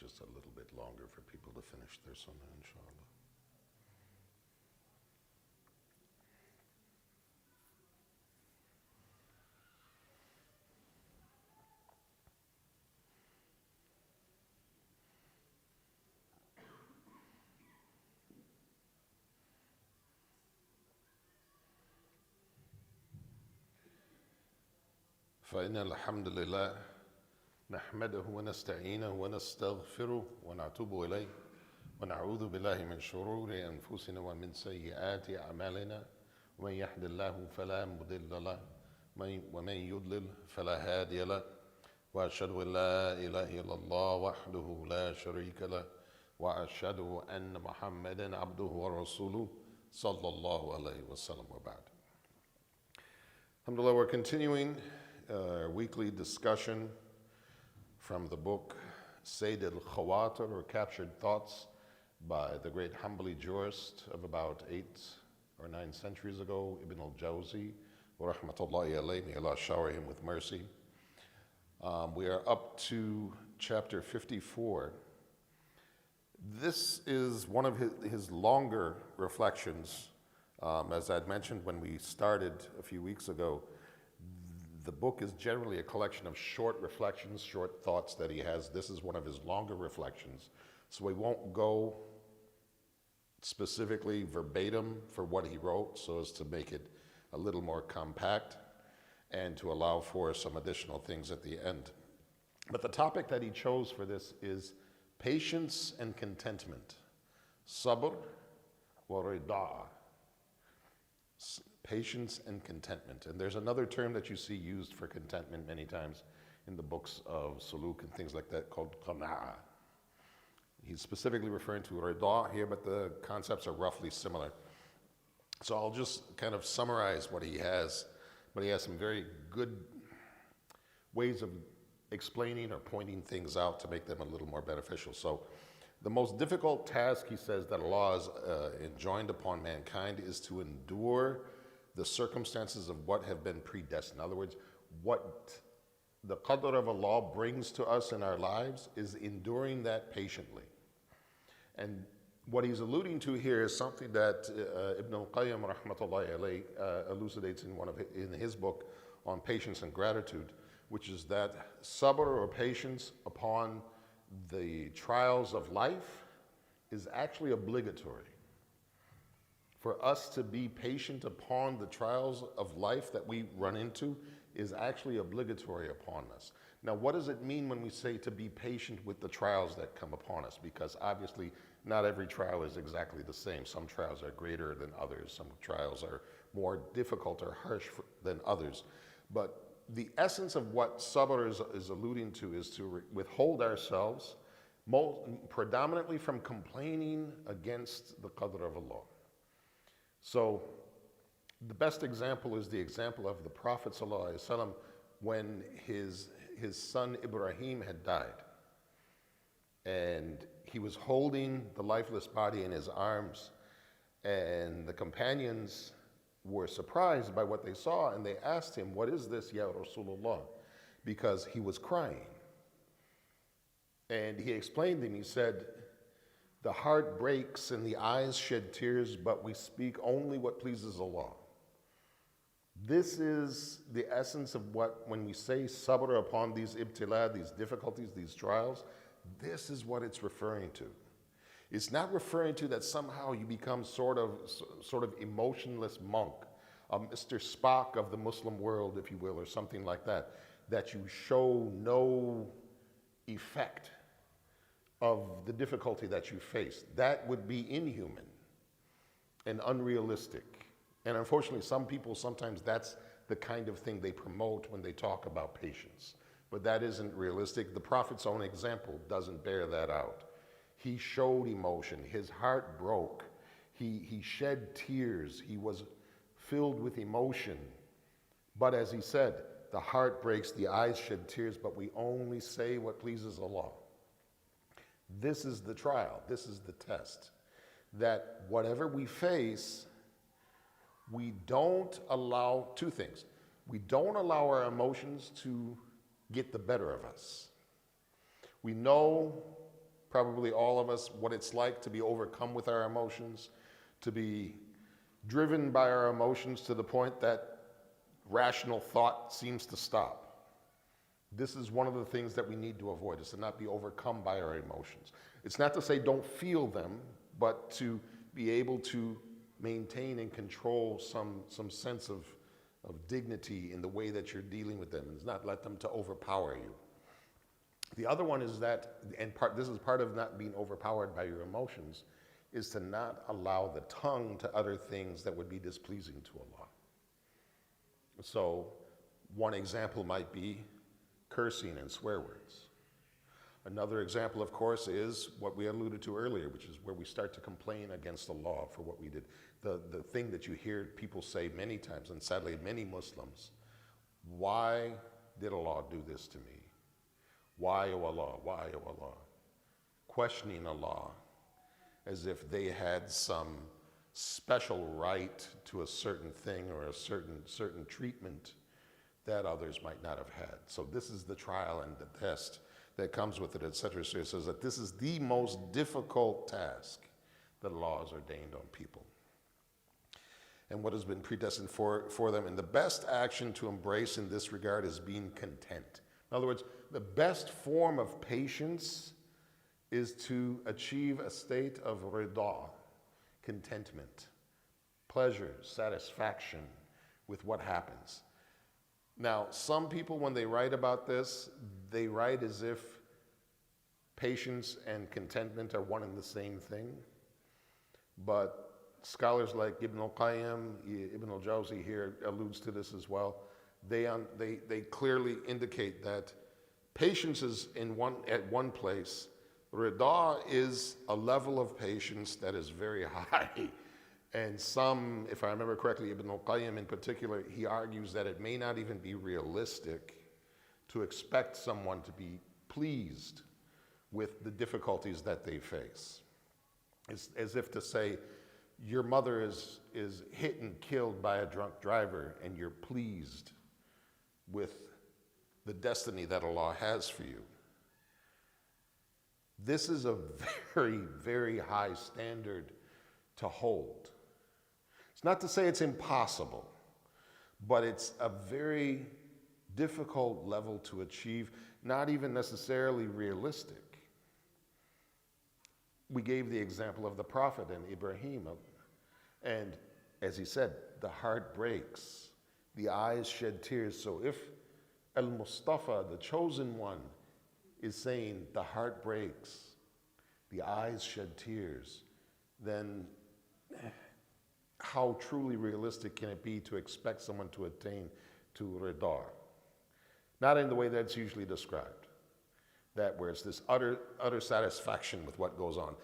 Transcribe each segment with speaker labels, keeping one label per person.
Speaker 1: just a little bit longer for people to finish their sunnah, inshallah. فإن الحمد لله نحمده ونستعينه ونستغفره ونتوب إليه ونعوذ بالله من شرور أنفسنا ومن سيئات أعمالنا ومن يهد الله فلا مضل له ومن يضلل فلا هادي له وأشهد أن لا إله إلا الله وحده لا شريك له وأشهد أن محمدا عبده ورسوله صلى الله عليه وسلم وبعد. Alhamdulillah, we're continuing our weekly discussion from the book Saeed al-Khawatir, or Captured Thoughts, by the great Hanbali jurist of about 8 or 9 centuries ago, Ibn al-Jawzi, wa rahmatullahi alayhi, may Allah shower him with mercy. We are up to chapter 54. This is one of his longer reflections. As I'd mentioned when we started a few weeks ago, the book is generally a collection of short reflections, short thoughts that he has. This is one of his longer reflections. So we won't go specifically verbatim for what he wrote, so as to make it a little more compact and to allow for some additional things at the end. But the topic that he chose for this is patience and contentment. Sabr wa RiDhaa. Patience and contentment. And there's another term that you see used for contentment many times in the books of Suluk and things like that, called qana'ah. He's specifically referring to RiDhaa here, but the concepts are roughly similar. So I'll just kind of summarize what he has, but he has some very good ways of explaining or pointing things out to make them a little more beneficial. So the most difficult task, he says, that Allah has enjoined upon mankind is to endure the circumstances of what have been predestined. In other words, what the qadr of Allah brings to us in our lives is enduring that patiently. And what he's alluding to here is something that Ibn al-Qayyim rahmatullahi alayhi elucidates in his book on patience and gratitude, which is that sabr, or patience upon the trials of life, is actually obligatory. For us to be patient upon the trials of life that we run into is actually obligatory upon us. Now, what does it mean when we say to be patient with the trials that come upon us? Because obviously not every trial is exactly the same. Some trials are greater than others. Some trials are more difficult or harsh than others. But the essence of what Sabr is alluding to is to withhold ourselves predominantly from complaining against the qadr of Allah. So the best example is the example of the Prophet ﷺ when his son Ibrahim had died. And he was holding the lifeless body in his arms, and the companions were surprised by what they saw, and they asked him, "What is this, Ya Rasulullah?" Because he was crying. And he explained to him, he said, "The heart breaks and the eyes shed tears, but we speak only what pleases Allah." This is the essence of what, when we say sabr upon these ibtila, these difficulties, these trials, this is what it's referring to. It's not referring to that somehow you become sort of emotionless monk, a Mr. Spock of the Muslim world, if you will, or something like that, that you show no effect of the difficulty that you face. That would be inhuman and unrealistic. And unfortunately, some people, sometimes that's the kind of thing they promote when they talk about patience. But that isn't realistic. The Prophet's own example doesn't bear that out. He showed emotion. His heart broke. He shed tears. He was filled with emotion. But as he said, the heart breaks, the eyes shed tears, but we only say what pleases Allah. This is the trial. This is the test. That whatever we face, we don't allow two things. We don't allow our emotions to get the better of us. We know probably all of us, what it's like to be overcome with our emotions, to be driven by our emotions to the point that rational thought seems to stop. This is one of the things that we need to avoid, is to not be overcome by our emotions. It's not to say don't feel them, but to be able to maintain and control some sense of dignity in the way that you're dealing with them, and not let them to overpower you. The other one is that, and this is part of not being overpowered by your emotions, is to not allow the tongue to utter things that would be displeasing to Allah. So one example might be cursing and swear words. Another example, of course, is what we alluded to earlier, which is where we start to complain against Allah for what we did. The thing that you hear people say many times, and sadly many Muslims, why did Allah do this to me? Why, O Allah? Why, O Allah? Questioning Allah as if they had some special right to a certain thing or a certain treatment that others might not have had. So this is the trial and the test that comes with it, etc. So it says that this is the most difficult task that Allah has ordained on people, and what has been predestined for them. And the best action to embrace in this regard is being content. In other words, the best form of patience is to achieve a state of RiDhaa, contentment, pleasure, satisfaction with what happens. Now, some people, when they write about this, they write as if patience and contentment are one and the same thing. But scholars like Ibn al-Qayyim, Ibn al-Jawzi here alludes to this as well. They clearly indicate that patience is at one place. RiDhaa is a level of patience that is very high. And some, if I remember correctly, Ibn al-Qayyim in particular, he argues that it may not even be realistic to expect someone to be pleased with the difficulties that they face. It's as if to say, your mother is hit and killed by a drunk driver, and you're pleased with the destiny that Allah has for you. This is a very, very high standard to hold. It's not to say it's impossible, but it's a very difficult level to achieve, not even necessarily realistic. We gave the example of the Prophet and Ibrahim, and as he said, the heart breaks, the eyes shed tears. So if al-Mustafa, the chosen one, is saying the heart breaks, the eyes shed tears, then how truly realistic can it be to expect someone to attain to RiDhaa? Not in the way that's usually described, that where it's this utter satisfaction with what goes on.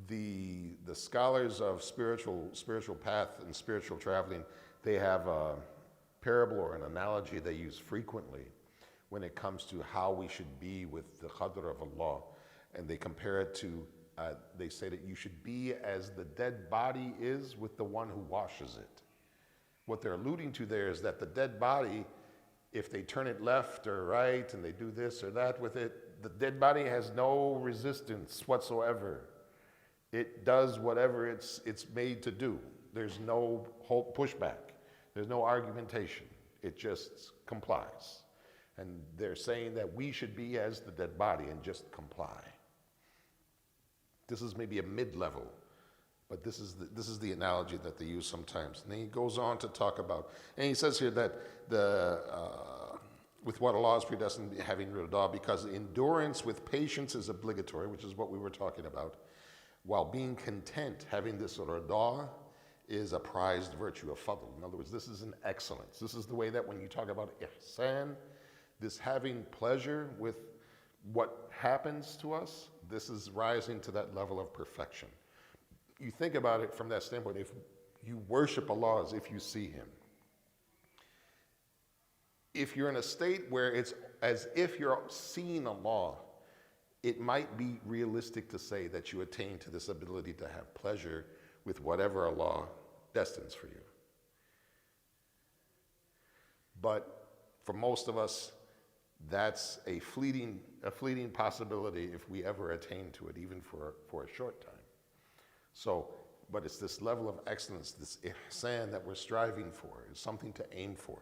Speaker 1: The scholars of spiritual path and spiritual traveling, they have a parable or an analogy they use frequently when it comes to how we should be with the Qadr of Allah. And they compare it to, they say that you should be as the dead body is with the one who washes it. What they're alluding to there is that the dead body, if they turn it left or right and they do this or that with it, the dead body has no resistance whatsoever. It does whatever it's made to do. There's no pushback. There's no argumentation. It just complies. And they're saying that we should be as the dead body and just comply. This is maybe a mid-level, but this is the analogy that they use sometimes. And then he goes on to talk about, and he says here that with what Allah is predestined, having RiDhaa, because endurance with patience is obligatory, which is what we were talking about, while being content, having this RiDhaa, is a prized virtue of fadl. In other words, this is an excellence. This is the way that when you talk about ihsan, this having pleasure with what happens to us, this is rising to that level of perfection. You think about it from that standpoint, if you worship Allah as if you see Him, if you're in a state where it's as if you're seeing Allah, it might be realistic to say that you attain to this ability to have pleasure with whatever Allah destines for you. But for most of us, That's a fleeting possibility if we ever attain to it, even for a short time. So, but it's this level of excellence, this ihsan that we're striving for, is something to aim for.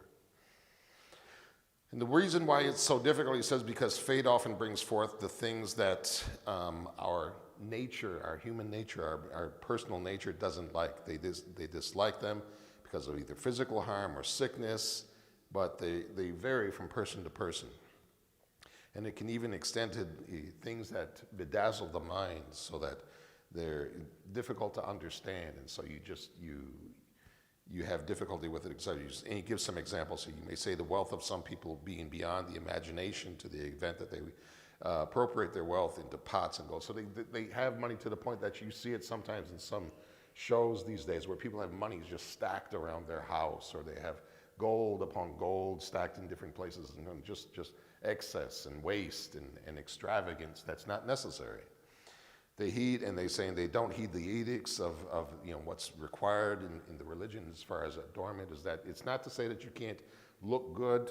Speaker 1: And the reason why it's so difficult, he says, because fate often brings forth the things that our nature, our human nature, our personal nature doesn't like. They dislike them because of either physical harm or sickness, but they vary from person to person. And it can even extend to things that bedazzle the mind so that they're difficult to understand. And so you have difficulty with it. So and he gives some examples. So you may say the wealth of some people being beyond the imagination to the event that they appropriate their wealth into pots and gold. So they have money to the point that you see it sometimes in some shows these days where people have money just stacked around their house, or they have gold upon gold stacked in different places, and just excess and waste and extravagance that's not necessary. They heed, and they say they don't heed the edicts of what's required in the religion as far as adornment. Is that it's not to say that you can't look good,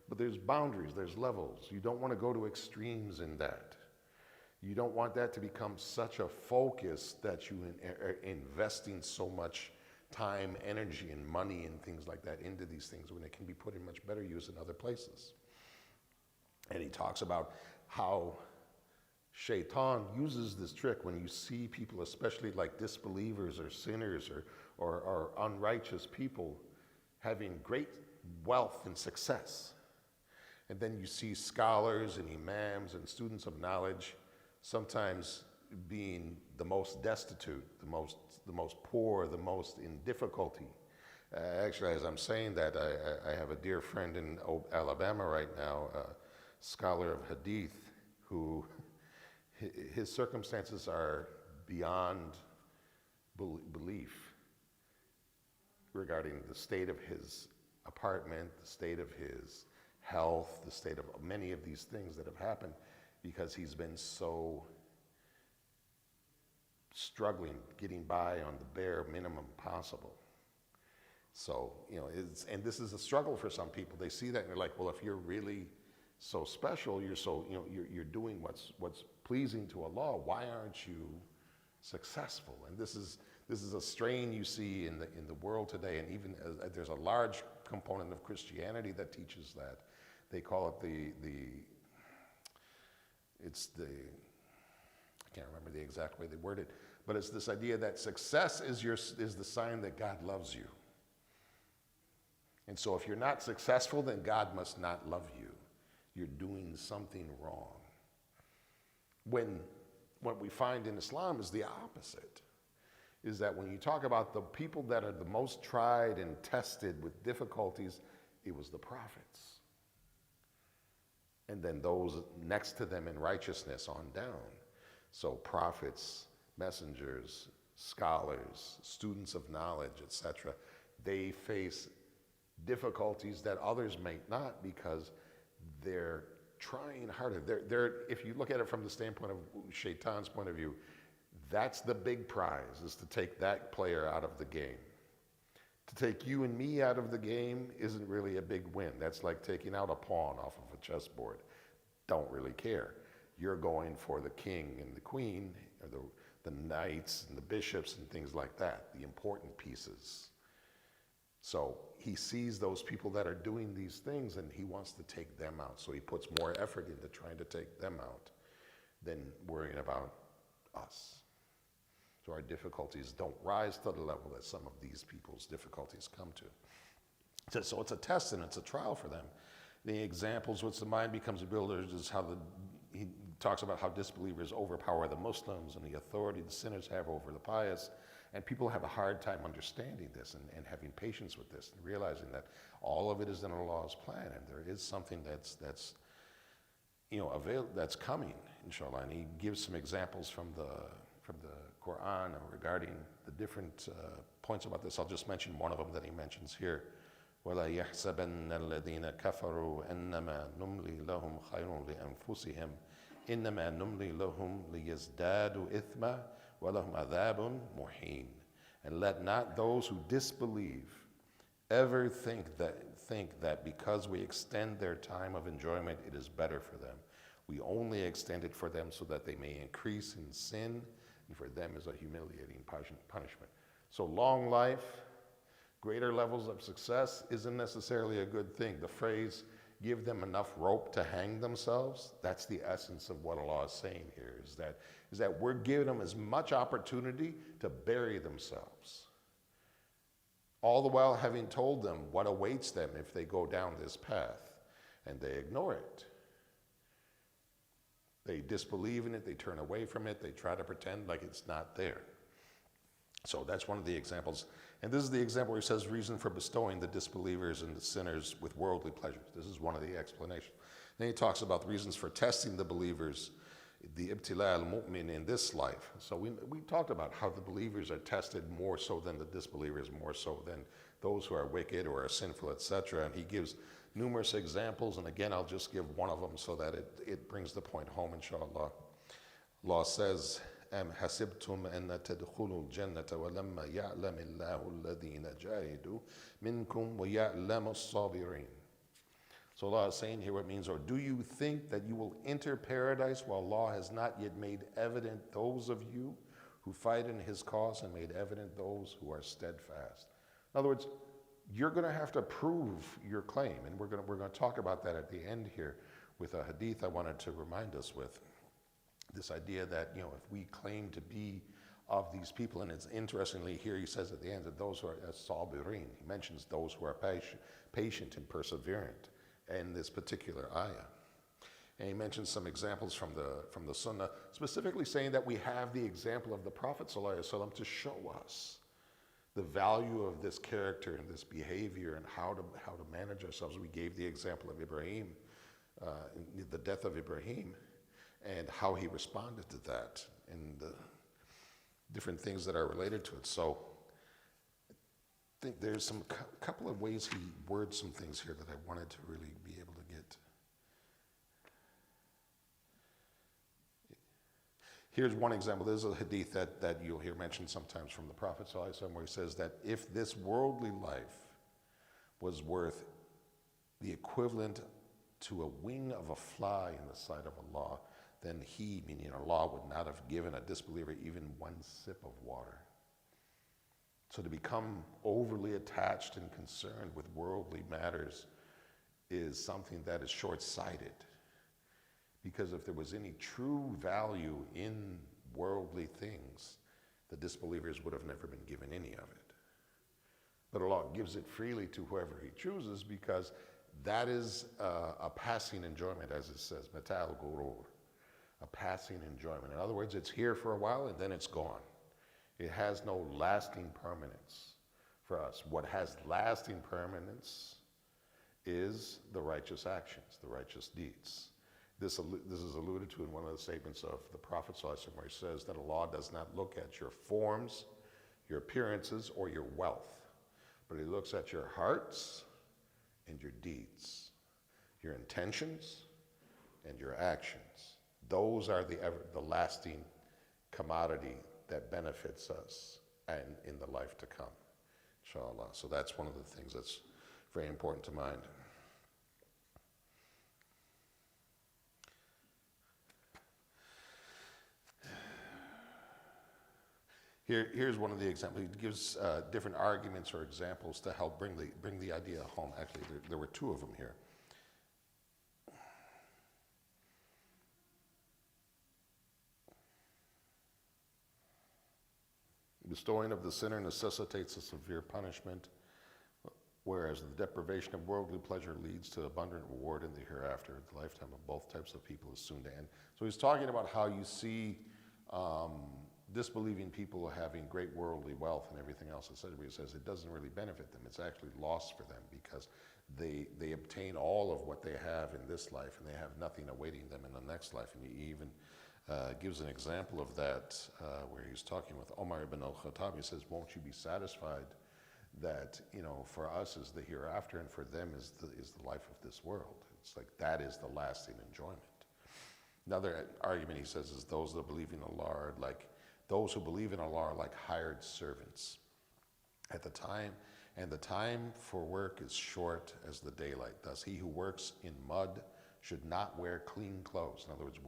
Speaker 1: but there's boundaries, there's levels. You don't want to go to extremes in that. You don't want that to become such a focus that you are investing so much time, energy, and money and things like that into these things when it can be put in much better use in other places. And he talks about how Shaitan uses this trick when you see people, especially like disbelievers or sinners or unrighteous people, having great wealth and success. And then you see scholars and imams and students of knowledge sometimes being the most destitute, the most poor, the most in difficulty. Actually, as I'm saying that, I have a dear friend in Alabama right now, a scholar of hadith, who his circumstances are beyond belief regarding the state of his apartment, the state of his health, the state of many of these things that have happened because he's been so struggling, getting by on the bare minimum possible. So, and this is a struggle for some people. They see that and they're like, well, if you're really so special, you're doing what's pleasing to Allah, why aren't you successful? And this is a strain you see in the world today, and even there's a large component of Christianity that teaches that. They call it I can't remember the exact way they word it, but it's this idea that success is the sign that God loves you. And so if you're not successful, then God must not love you. You're doing something wrong. When what we find in Islam is the opposite, is that when you talk about the people that are the most tried and tested with difficulties, it was the prophets. And then those next to them in righteousness on down. So prophets, messengers, scholars, students of knowledge, etc., they face difficulties that others may not because they're trying harder. If you look at it from the standpoint of Shaitan's point of view, that's the big prize, is to take that player out of the game. To take you and me out of the game isn't really a big win. That's like taking out a pawn off of a chessboard. Don't really care. You're going for the king and the queen, or the knights and the bishops and things like that, the important pieces. So he sees those people that are doing these things and he wants to take them out. So he puts more effort into trying to take them out than worrying about us. So our difficulties don't rise to the level that some of these people's difficulties come to. So it's a test and it's a trial for them. The examples which the mind becomes a builder is how he talks about how disbelievers overpower the Muslims and the authority the sinners have over the pious. And people have a hard time understanding this and having patience with this and realizing that all of it is in Allah's plan and there is something that's coming, inshallah. And he gives some examples from the Quran regarding the different points about this. I'll just mention one of them that he mentions here. وَلَا يَحْسَبَنَّ الَّذِينَ كَفَرُوا أَنَّمَا نُمْلِي لَهُمْ خَيْرٌ لِأَنفُسِهِمْ إِنَّمَا نُمْلِي لَهُمْ لِيَزْدَادُوا إِثْمًا وَلَهُمْ عَذَابٌ مُهِينٌ. And let not those who disbelieve ever think think that because we extend their time of enjoyment, it is better for them. We only extend it for them so that they may increase in sin, and for them is a humiliating punishment. So long life, greater levels of success isn't necessarily a good thing. The phrase, give them enough rope to hang themselves, that's the essence of what Allah is saying here, is that we're giving them as much opportunity to bury themselves. All the while having told them what awaits them if they go down this path, and they ignore it. They disbelieve in it, they turn away from it, they try to pretend like it's not there. So that's one of the examples. And this is the example where he says reason for bestowing the disbelievers and the sinners with worldly pleasures. This is one of the explanations. Then he talks about the reasons for testing the believers, the ibtila al-mu'min in this life. So we talked about how the believers are tested more so than the disbelievers, more so than those who are wicked or are sinful, etc. And he gives numerous examples, and again, I'll just give one of them so that it brings the point home, inshallah. Allah says, أَمْ حَسِبْتُمْ أَنَّ تَدْخُلُوا الْجَنَّةَ وَلَمَّا يَعْلَمِ اللَّهُ الَّذِينَ جَاهِدُوا مِنْكُمْ وَيَعْلَمُ الصَّابِرِينَ. So Allah is saying here what it means, or do you think that you will enter paradise while Allah has not yet made evident those of you who fight in His cause and made evident those who are steadfast? In other words, you're going to have to prove your claim, and we're going to talk about that at the end here with a hadith I wanted to remind us with. This idea that, if we claim to be of these people, and it's interestingly here he says at the end that those who are as-sabirin, he mentions those who are patient and perseverant in this particular ayah. And he mentions some examples from the Sunnah, specifically saying that we have the example of the Prophet ﷺ to show us the value of this character and this behavior and how to manage ourselves. We gave the example of Ibrahim, the death of Ibrahim, and how he responded to that, and the different things that are related to it. So I think there's some couple of ways he words some things here that I wanted to really be able to get. Here's one example. There's a hadith that you'll hear mentioned sometimes from the Prophet ﷺ, where he says that if this worldly life was worth the equivalent to a wing of a fly in the sight of Allah, then He, meaning Allah, would not have given a disbeliever even one sip of water. So to become overly attached and concerned with worldly matters is something that is short-sighted. Because if there was any true value in worldly things, the disbelievers would have never been given any of it. But Allah gives it freely to whoever He chooses, because that is a passing enjoyment, as it says, mata al-ghurur, a passing enjoyment. In other words, it's here for a while and then it's gone. It has no lasting permanence for us. What has lasting permanence is the righteous actions, the righteous deeds. This is alluded to in one of the statements of the Prophet ﷺ, where he says that Allah does not look at your forms, your appearances, or your wealth, but He looks at your hearts and your deeds, your intentions and your actions. Those are the lasting commodity that benefits us and in the life to come, inshallah. So that's one of the things that's very important to mind. Here's one of the examples. He gives different arguments or examples to help bring the idea home. Actually, there were two of them here. Bestowing of the sinner necessitates a severe punishment, whereas the deprivation of worldly pleasure leads to abundant reward in the hereafter. The lifetime of both types of people is soon to end. So he's talking about how you see disbelieving people having great worldly wealth and everything else, etc. He says it doesn't really benefit them. It's actually loss for them, because they obtain all of what they have in this life and they have nothing awaiting them in the next life. And he even gives an example of that where he's talking with Omar ibn al-Khattab. He says, won't you be satisfied that, for us is the hereafter and for them is the life of this world? It's like that is the lasting enjoyment. Another argument he says is those that believe in Allah are like, those who believe in Allah are like hired servants. At the time, And the time for work is short as the daylight. Thus, he who works in mud should not wear clean clothes. In other words,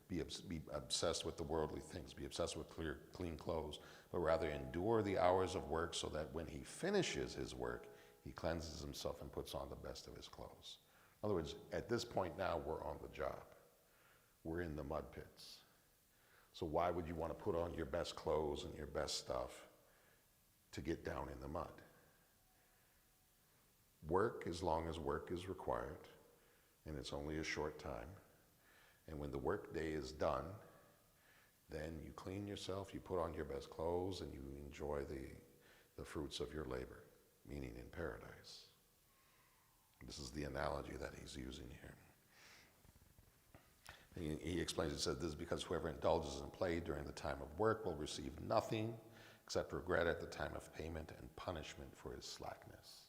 Speaker 1: be obsessed with the worldly things, be obsessed with clean clothes, but rather endure the hours of work so that when he finishes his work, he cleanses himself and puts on the best of his clothes. In other words, at this point now, we're on the job. We're in the mud pits. So why would you want to put on your best clothes and your best stuff to get down in the mud? Work as long as work is required, and it's only a short time. And when the work day is done, then you clean yourself, you put on your best clothes, and you enjoy the fruits of your labor, meaning in paradise. This is the analogy that he's using here. He explains, he says, this is because whoever indulges in play during the time of work will receive nothing except regret at the time of payment and punishment for his slackness.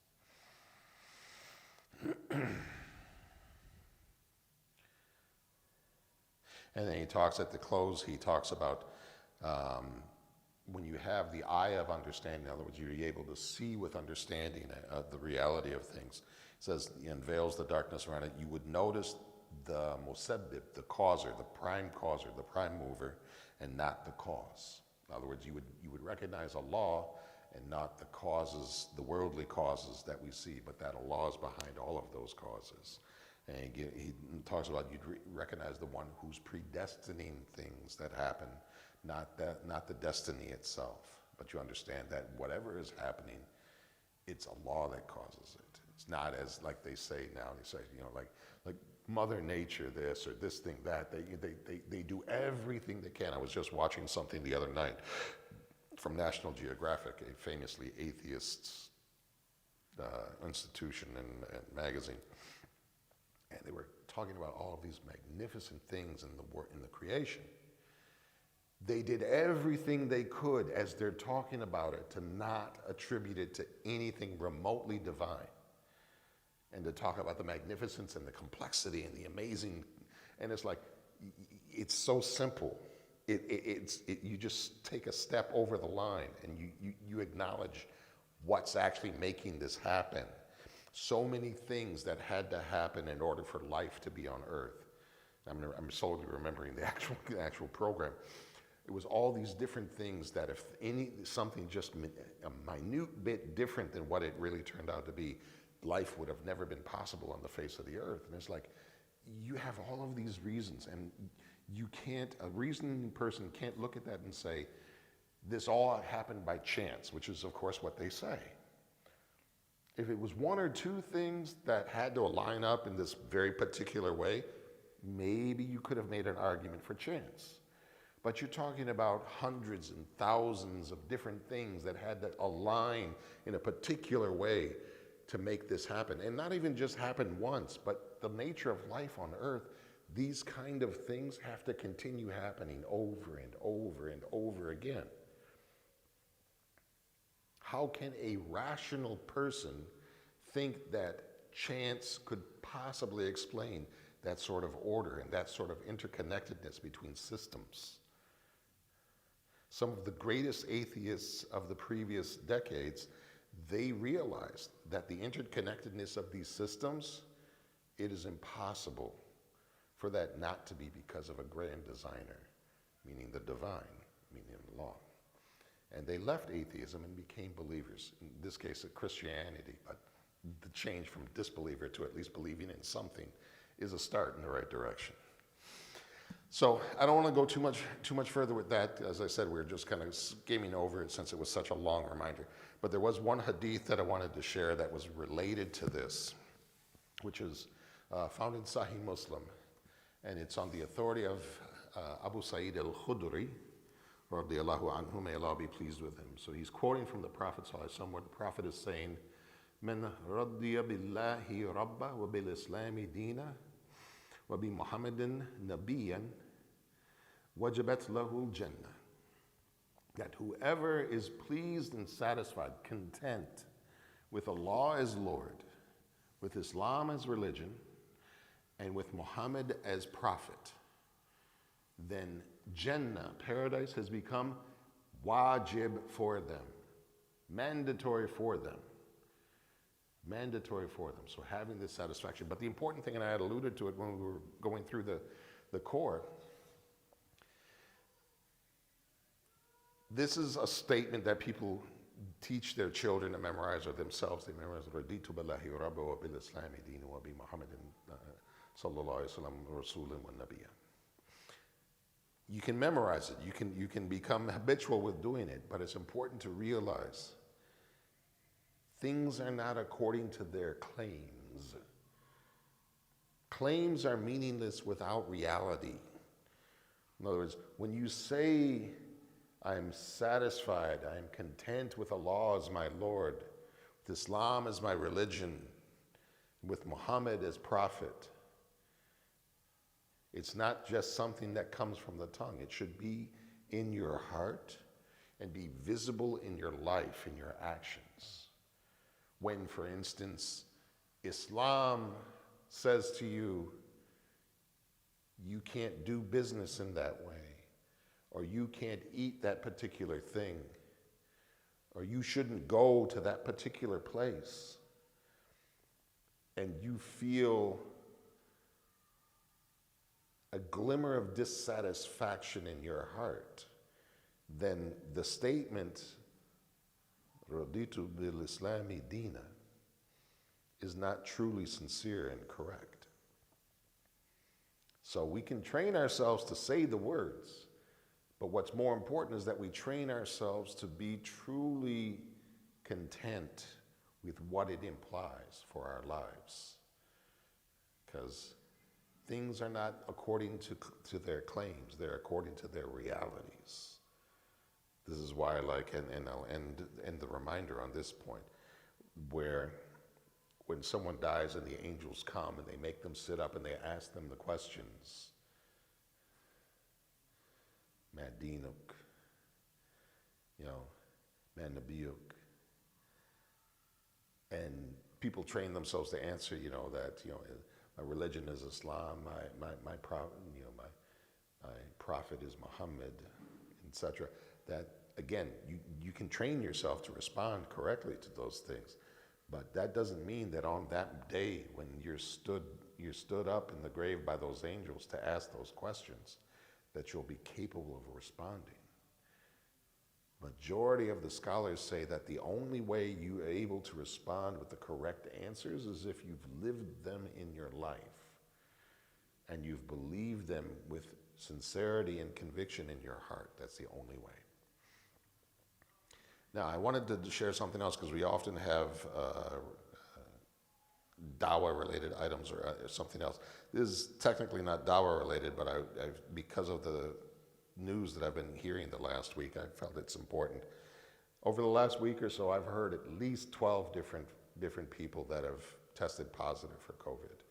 Speaker 1: And then he talks at the close, he talks about when you have the eye of understanding, in other words, you're able to see with understanding the reality of things. It says, he unveils the darkness around it. You would notice the musabbib, the causer, the prime mover, and not the cause. In other words, you would recognize a law and not the causes, the worldly causes that we see, but that Allah is behind all of those causes. And he talks about you'd recognize the one who's predestining things that happen, not the destiny itself. But you understand that whatever is happening, it's Allah that causes it. It's not as like they say now. They say, like Mother Nature, this or this thing that. They do everything they can. I was just watching something the other night from National Geographic, a famously atheist institution and magazine. And they were talking about all of these magnificent things in the creation. They did everything they could as they're talking about it to not attribute it to anything remotely divine, and to talk about the magnificence and the complexity and the amazing. And it's like, it's so simple. You just take a step over the line and you acknowledge what's actually making this happen. So many things that had to happen in order for life to be on Earth. I'm slowly remembering the actual program. It was all these different things that if something just a minute bit different than what it really turned out to be, life would have never been possible on the face of the earth. And it's like, you have all of these reasons, and a reasoning person can't look at that and say, this all happened by chance, which is of course what they say. If it was one or two things that had to line up in this very particular way, maybe you could have made an argument for chance. But you're talking about hundreds and thousands of different things that had to align in a particular way to make this happen. And not even just happen once, but the nature of life on Earth, these kind of things have to continue happening over and over and over again. How can a rational person think that chance could possibly explain that sort of order and that sort of interconnectedness between systems? Some of the greatest atheists of the previous decades, they realized that the interconnectedness of these systems, it is impossible for that not to be because of a grand designer, meaning the divine, meaning Allah. And they left atheism and became believers. In this case, Christianity, but the change from disbeliever to at least believing in something is a start in the right direction. So I don't want to go too much further with that. As I said, we're just kind of skimming over it since it was such a long reminder. But there was one hadith that I wanted to share that was related to this, which is found in Sahih Muslim. And it's on the authority of Abu Saeed al-Khudri, radiallahu anhu, may Allah be pleased with him. So he's quoting from the Prophet ﷺ, where the Prophet is saying, "Man radiya billahi rabba wa bil islami dina wa bi Muhammadin nabiyyan wajabat lahu jannah." That whoever is pleased and satisfied, content with Allah as Lord, with Islam as religion, and with Muhammad as prophet, then Jannah, paradise, has become wajib for them, mandatory for them. mandatory for them. So having this satisfaction. But the important thing, and I had alluded to it when we were going through the core, this is a statement that people teach their children to memorize, or themselves. They memorize, "Raditu billahi rabba wa bil islami deen wa bi Muhammadin sallallahu alayhi wa sallam rasulun wa nabiyya." You can memorize it. You can become habitual with doing it, but it's important to realize things are not according to their claims. Claims are meaningless without reality. In other words, when you say, "I'm satisfied, I'm content with Allah as my Lord, with Islam as my religion, with Muhammad as prophet," it's not just something that comes from the tongue. It should be in your heart and be visible in your life, in your actions. When, for instance, Islam says to you, you can't do business in that way, or you can't eat that particular thing, or you shouldn't go to that particular place, and you feel a glimmer of dissatisfaction in your heart, then the statement, "Raditu bil Islami dina," is not truly sincere and correct. So we can train ourselves to say the words, but what's more important is that we train ourselves to be truly content with what it implies for our lives. Because things are not according to their claims, they're according to their realities. This is why I like, and I'll end the reminder on this point, where when someone dies and the angels come and they make them sit up and they ask them the questions, "Ma dinuk," "Ma nabiyuk," and people train themselves to answer, that, "My religion is Islam, my prophet is Muhammad," etc. That, again, you can train yourself to respond correctly to those things, but that doesn't mean that on that day when you're stood up in the grave by those angels to ask those questions, that you'll be capable of responding. Majority of the scholars say that the only way you are able to respond with the correct answers is if you've lived them in your life and you've believed them with sincerity and conviction in your heart. That's the only way. Now, I wanted to share something else, because we often have dawah-related items or something else. This is technically not dawah-related, but because of the news that I've been hearing the last week, I felt it's important. Over the last week or so, I've heard at least 12 different people that have tested positive for COVID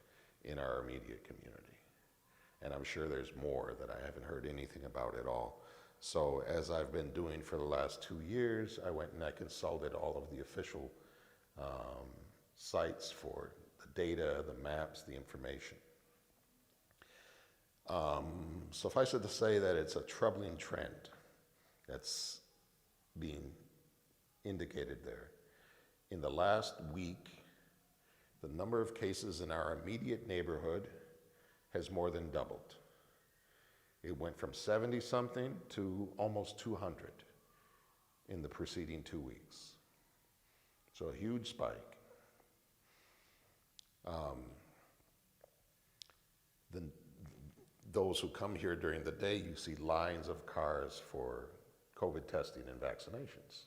Speaker 1: in our immediate community. And I'm sure there's more that I haven't heard anything about at all. So as I've been doing for the last 2 years, I went and I consulted all of the official sites for the data, the maps, the information. Suffice it to say that it's a troubling trend that's being indicated there. In the last week, the number of cases in our immediate neighborhood has more than doubled. It went from 70-something to almost 200 in the preceding 2 weeks. So a huge spike. Those who come here during the day, you see lines of cars for COVID testing and vaccinations.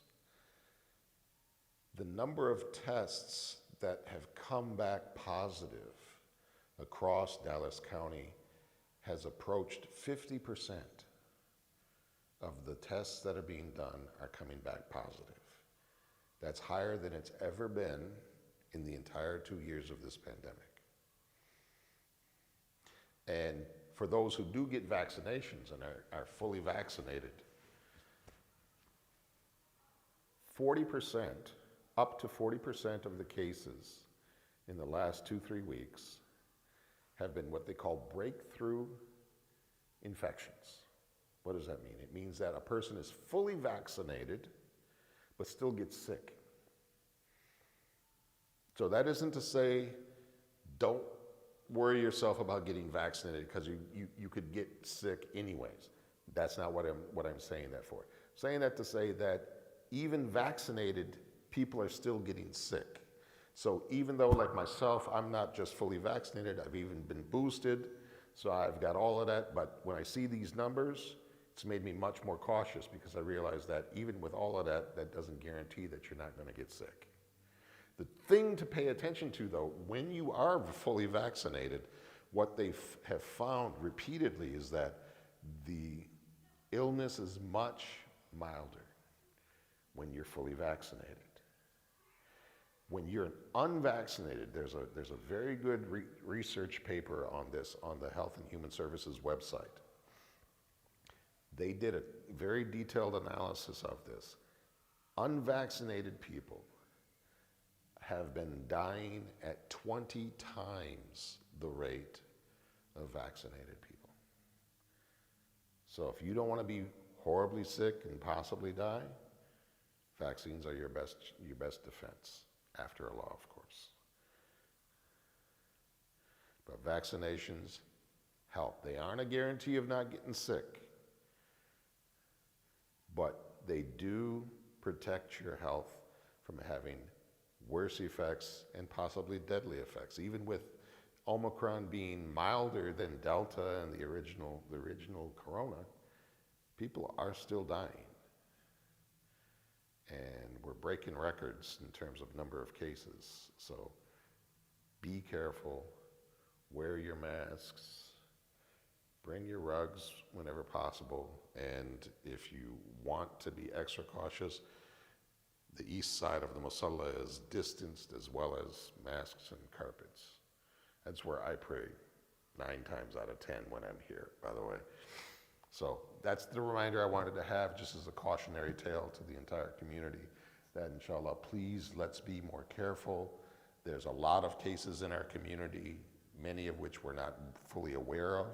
Speaker 1: The number of tests that have come back positive across Dallas County has approached 50% of the tests that are being done are coming back positive. That's higher than it's ever been in the entire 2 years of this pandemic. And for those who do get vaccinations and are fully vaccinated, 40%, up to 40% of the cases in the last 2-3 weeks have been what they call breakthrough infections. What does that mean? It means that a person is fully vaccinated but still gets sick. So that isn't to say don't worry yourself about getting vaccinated because you could get sick anyways. That's not what I'm saying that for. I'm saying that to say that even vaccinated people are still getting sick. So even though, like myself, I'm not just fully vaccinated, I've even been boosted, so I've got all of that, but when I see these numbers, it's made me much more cautious because I realize that even with all of that, that doesn't guarantee that you're not going to get sick. The thing to pay attention to, though, when you are fully vaccinated, what they have found repeatedly is that the illness is much milder when you're fully vaccinated. When you're unvaccinated, there's a very good research paper on this on the Health and Human Services website. They did a very detailed analysis of this. Unvaccinated people have been dying at 20 times the rate of vaccinated people. So if you don't want to be horribly sick and possibly die, vaccines are your best defense, after a law, of course. But vaccinations help. They aren't a guarantee of not getting sick, but they do protect your health from having worse effects and possibly deadly effects. Even with Omicron being milder than Delta and the original corona, people are still dying. And we're breaking records in terms of number of cases. So be careful, wear your masks, bring your rugs whenever possible, and if you want to be extra cautious, the east side of the musalla is distanced as well as masks and carpets. That's where I pray 9 times out of 10 when I'm here, by the way. So that's the reminder I wanted to have, just as a cautionary tale to the entire community, that inshallah, please, let's be more careful. There's a lot of cases in our community, many of which we're not fully aware of.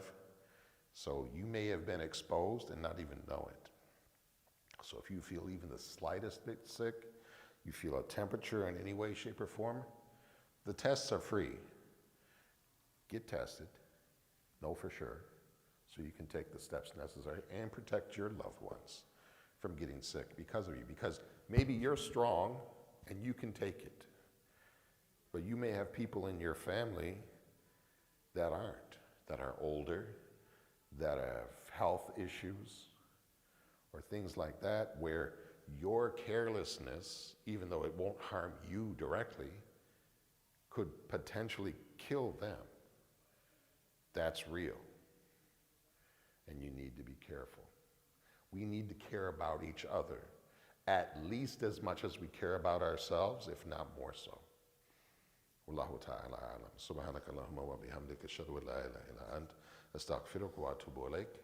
Speaker 1: So you may have been exposed and not even know it. So if you feel even the slightest bit sick, you feel a temperature in any way, shape, or form, the tests are free. Get tested, know for sure, so you can take the steps necessary and protect your loved ones from getting sick because of you. Because maybe you're strong and you can take it, but you may have people in your family that aren't, that are older, that have health issues, or things like that, where your carelessness, even though it won't harm you directly, could potentially kill them. That's real. And you need to be careful. We need to care about each other at least as much as we care about ourselves, if not more so. Wallahu ta'ala alam. Subhanaka Allahumma wa bihamdika ashhadu an la ilaha illa ant astaghfiruka wa atubu ilayk.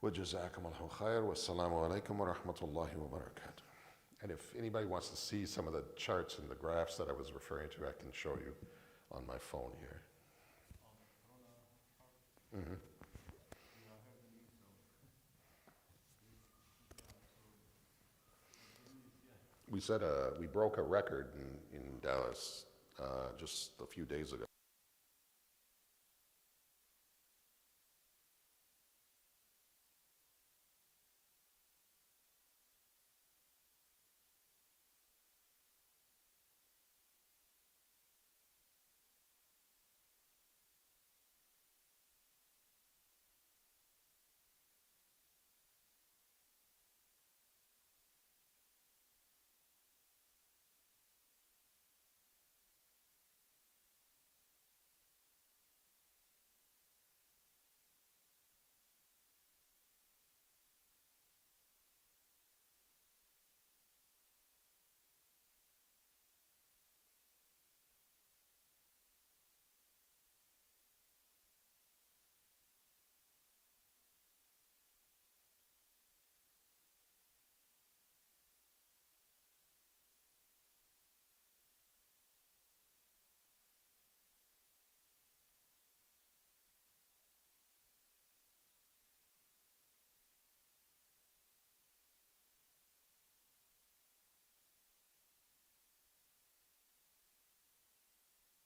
Speaker 1: Wa jazakumullahu khair. Wassalamu alaikum wa rahmatullahi wa barakatuh. And if anybody wants to see some of the charts and the graphs that I was referring to, I can show you on my phone here. Mm-hmm. We said we broke a record in Dallas just a few days ago.